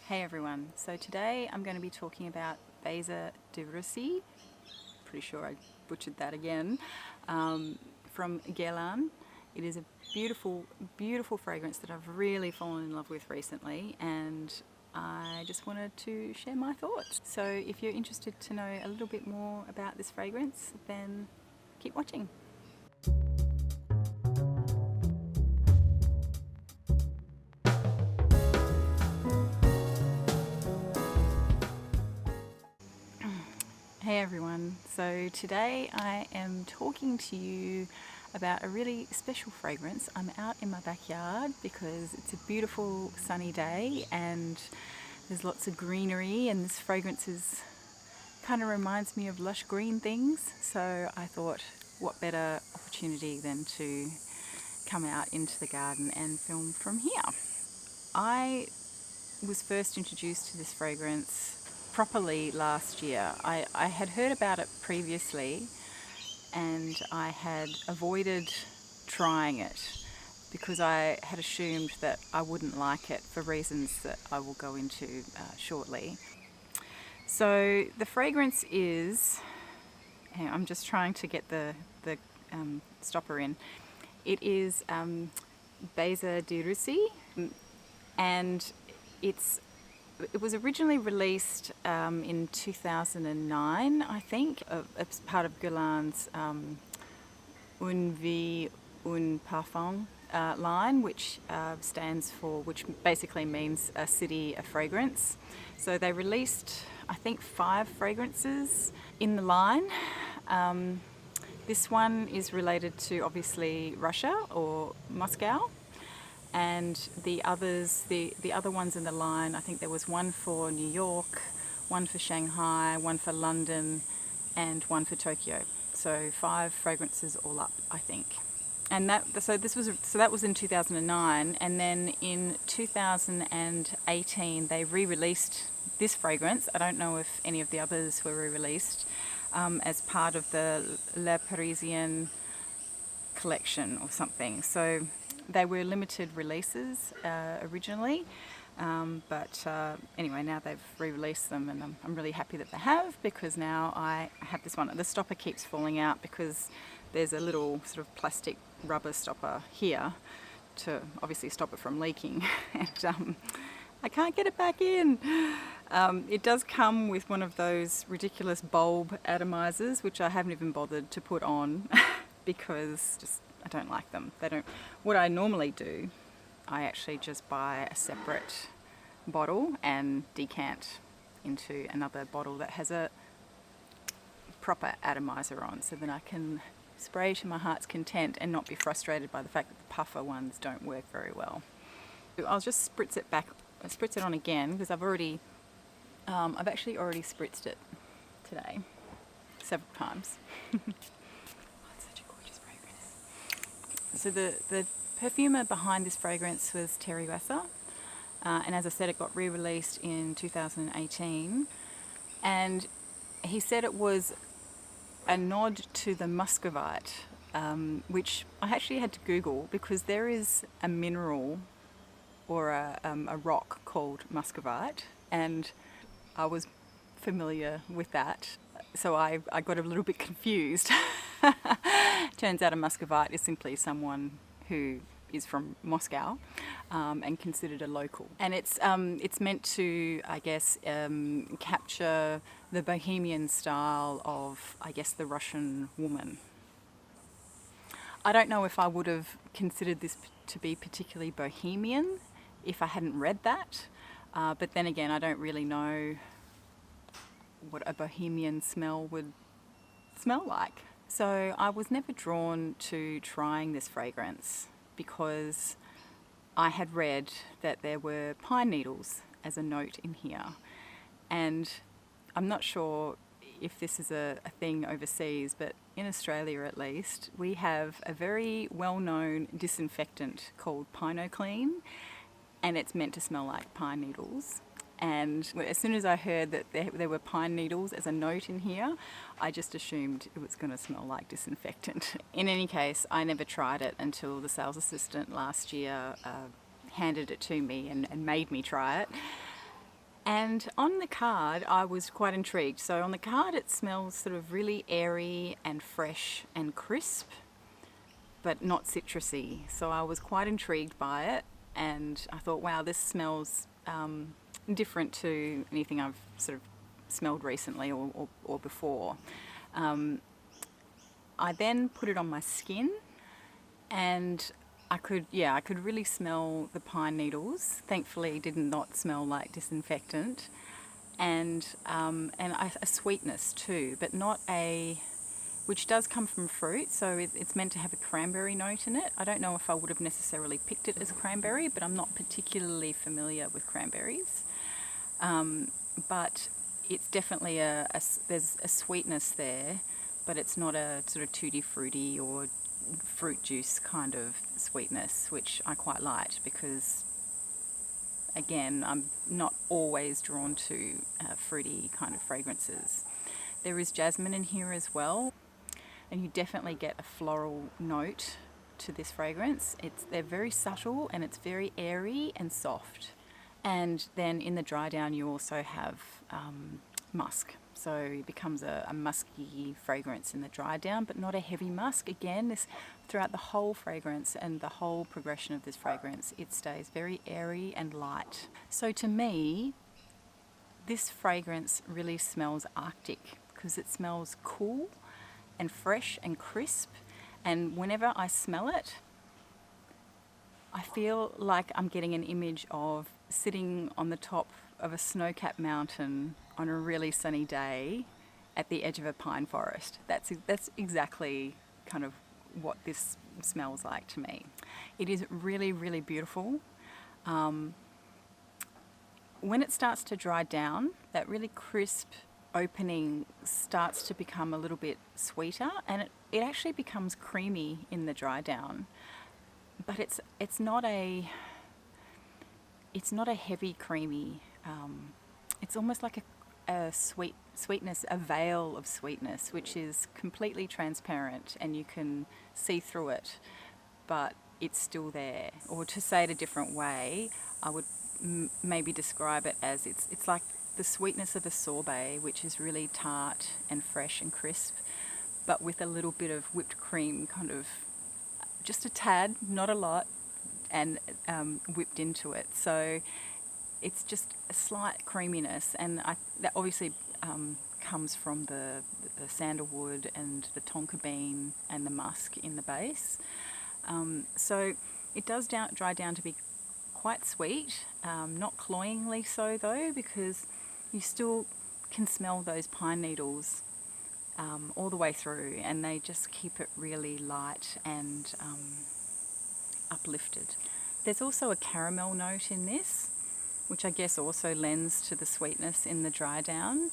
Hey everyone, so today I'm going to be talking about Baiser de Russie, pretty sure I butchered that again, from Guerlain. It is a beautiful, beautiful fragrance that I've really fallen in love with recently, and I just wanted to share my thoughts. So if you're interested to know a little bit more about this fragrance, then keep watching. Hey everyone, so today I am talking to you about a really special fragrance. I'm out in my backyard because it's a beautiful sunny day and there's lots of greenery, and this fragrance kind of reminds me of lush green things, so I thought what better opportunity than to come out into the garden and film from here. I was first introduced to this fragrance properly last year. I had heard about it previously and I had avoided trying it because I had assumed that I wouldn't like it for reasons that I will go into shortly. So the fragrance is, I'm just trying to get the stopper in. It is Baiser de Russie, and it was originally released in 2009, I think, as part of Guerlain's Une Vie, Un Parfum line, which which basically means a city, a fragrance. So they released, I think, 5 fragrances in the line. This one is related to, obviously, Russia or Moscow. And the other ones in the line, I think there was one for New York, one for Shanghai, one for London, and one for Tokyo. So 5 fragrances all up, I think. And that was in 2009, and then in 2018 they re-released this fragrance. I don't know if any of the others were re-released as part of the Le Parisien collection or something. So they were limited releases originally, but anyway, now they've re-released them, and I'm really happy that they have, because now I have this one. The stopper keeps falling out because there's a little sort of plastic rubber stopper here to obviously stop it from leaking, and I can't get it back in. It does come with one of those ridiculous bulb atomizers, which I haven't even bothered to put on because I don't like them. What I normally do, I actually just buy a separate bottle and decant into another bottle that has a proper atomizer on, so then I can spray to my heart's content and not be frustrated by the fact that the puffer ones don't work very well. I'll just spritz it on again, because I've actually already spritzed it today several times. So the perfumer behind this fragrance was Terry Wasser, and as I said, it got re-released in 2018, and he said it was a nod to the muscovite, which I actually had to Google, because there is a mineral or a rock called muscovite, and I was familiar with that, so I got a little bit confused. Turns out a muscovite is simply someone who is from Moscow and considered a local. And it's meant to, I guess, capture the bohemian style of, I guess, the Russian woman. I don't know if I would have considered this to be particularly bohemian if I hadn't read that, but then again, I don't really know what a bohemian smell would smell like. So I was never drawn to trying this fragrance because I had read that there were pine needles as a note in here, and I'm not sure if this is a thing overseas, but in Australia at least, we have a very well-known disinfectant called PinoClean, and it's meant to smell like pine needles. And as soon as I heard that there were pine needles as a note in here, I just assumed it was going to smell like disinfectant. In any case, I never tried it until the sales assistant last year handed it to me and made me try it. And on the card, I was quite intrigued. So on the card, it smells sort of really airy and fresh and crisp, but not citrusy. So I was quite intrigued by it, and I thought, wow, this smells different to anything I've sort of smelled recently or before. I then put it on my skin, and I could really smell the pine needles. Thankfully, it did not smell like disinfectant, and a sweetness too, but not a, which does come from fruit, so it's meant to have a cranberry note in it. I don't know if I would have necessarily picked it as cranberry, but I'm not particularly familiar with cranberries. But it's definitely there's a sweetness there, but it's not a sort of tutti fruity or fruit juice kind of sweetness, which I quite liked because, again, I'm not always drawn to fruity kind of fragrances. There is jasmine in here as well, and you definitely get a floral note to this fragrance. They're very subtle, and it's very airy and soft. And then in the dry down, you also have musk. So it becomes a musky fragrance in the dry down, but not a heavy musk. Again, throughout the whole fragrance and the whole progression of this fragrance, it stays very airy and light. So to me, this fragrance really smells Arctic because it smells cool and fresh and crisp. And whenever I smell it, I feel like I'm getting an image of sitting on the top of a snow-capped mountain on a really sunny day at the edge of a pine forest. That's exactly kind of what this smells like to me. It is really, really beautiful. When it starts to dry down, that really crisp opening starts to become a little bit sweeter, and it actually becomes creamy in the dry down. But it's not a heavy creamy. It's almost like a sweetness, a veil of sweetness, which is completely transparent and you can see through it, but it's still there. Or to say it a different way, I would maybe describe it as it's like the sweetness of a sorbet, which is really tart and fresh and crisp, but with a little bit of whipped cream, kind of just a tad, not a lot, and whipped into it. So it's just a slight creaminess, and that obviously comes from the sandalwood and the tonka bean and the musk in the base. So it does dry down to be quite sweet, not cloyingly so though, because you still can smell those pine needles all the way through, and they just keep it really light and uplifted. There's also a caramel note in this, which I guess also lends to the sweetness in the dry down.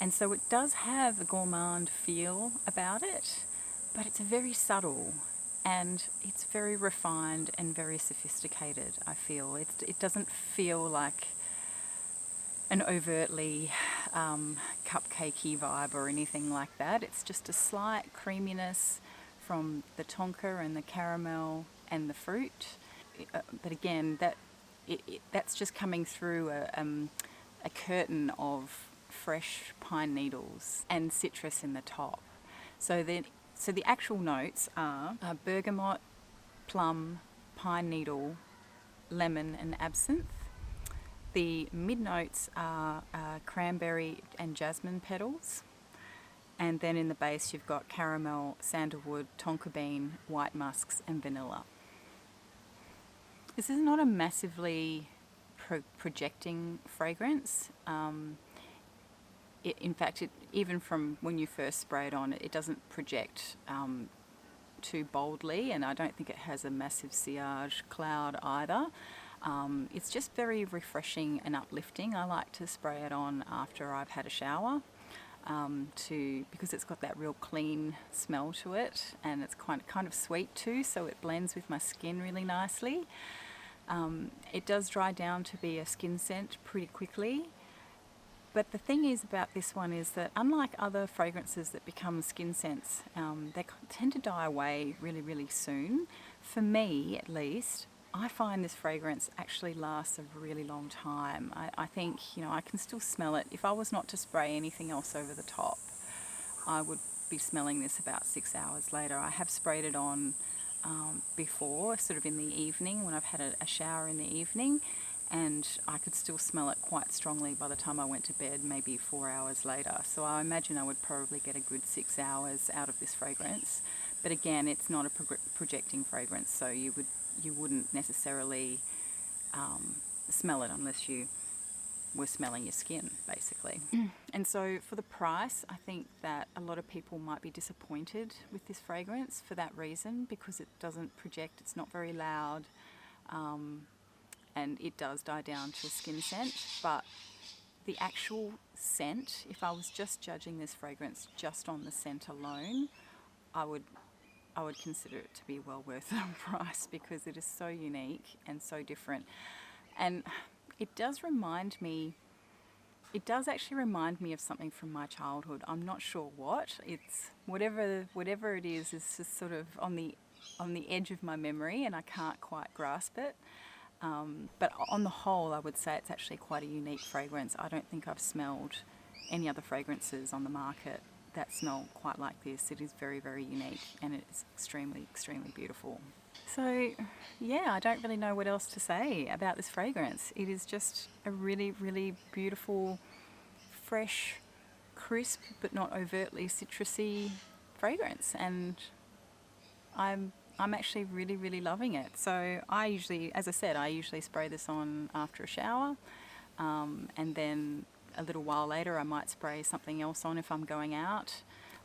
And so it does have a gourmand feel about it, but it's very subtle and it's very refined and very sophisticated, I feel. It doesn't feel like an overtly cupcakey vibe or anything like that. It's just a slight creaminess from the tonka and the caramel and the fruit. But again, that's just coming through a curtain of fresh pine needles and citrus in the top. So the actual notes are bergamot, plum, pine needle, lemon and absinthe. The mid notes are cranberry and jasmine petals. And then in the base you've got caramel, sandalwood, tonka bean, white musks and vanilla. This is not a massively projecting fragrance. In fact, even from when you first spray it on, it doesn't project too boldly, and I don't think it has a massive sillage cloud either. It's just very refreshing and uplifting. I like to spray it on after I've had a shower because it's got that real clean smell to it, and it's kind of sweet too, so it blends with my skin really nicely. It does dry down to be a skin scent pretty quickly. But the thing is about this one is that unlike other fragrances that become skin scents, they tend to die away really, really soon. For me, at least, I find this fragrance actually lasts a really long time. I think, you know, I can still smell it. If I was not to spray anything else over the top, I would be smelling this about 6 hours later. I have sprayed it on before, sort of in the evening when I've had a shower in the evening, and I could still smell it quite strongly by the time I went to bed, maybe 4 hours later. So I imagine I would probably get a good 6 hours out of this fragrance. But again, it's not a projecting fragrance, so you wouldn't necessarily smell it unless you were smelling your skin, basically. And so for the price, I think that a lot of people might be disappointed with this fragrance for that reason, because it doesn't project, it's not very loud, and it does die down to a skin scent. But the actual scent, if I was just judging this fragrance just on the scent alone, I would consider it to be well worth the price, because it is so unique and so different. And it does actually remind me of something from my childhood. I'm not sure what. It's whatever it is just sort of on the edge of my memory, and I can't quite grasp it. But on the whole, I would say it's actually quite a unique fragrance. I don't think I've smelled any other fragrances on the market that smell quite like this. It is very, very unique, and it's extremely, extremely beautiful. So yeah, I don't really know what else to say about this fragrance. It is just a really, really beautiful, fresh, crisp, but not overtly citrusy fragrance, and I'm actually really, really loving it. So I usually, as I said, I usually spray this on after a shower, and then a little while later I might spray something else on if I'm going out.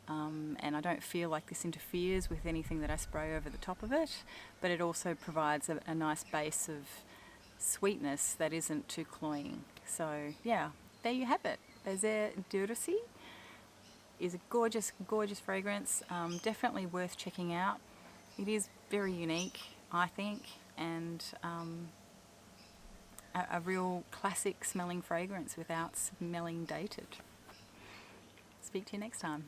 And I don't feel like this interferes with anything that I spray over the top of it, but it also provides a nice base of sweetness that isn't too cloying. So yeah, there you have it. Baiser de Russie is a gorgeous, gorgeous fragrance, definitely worth checking out. It is very unique, I think, and a real classic smelling fragrance without smelling dated. Speak to you next time.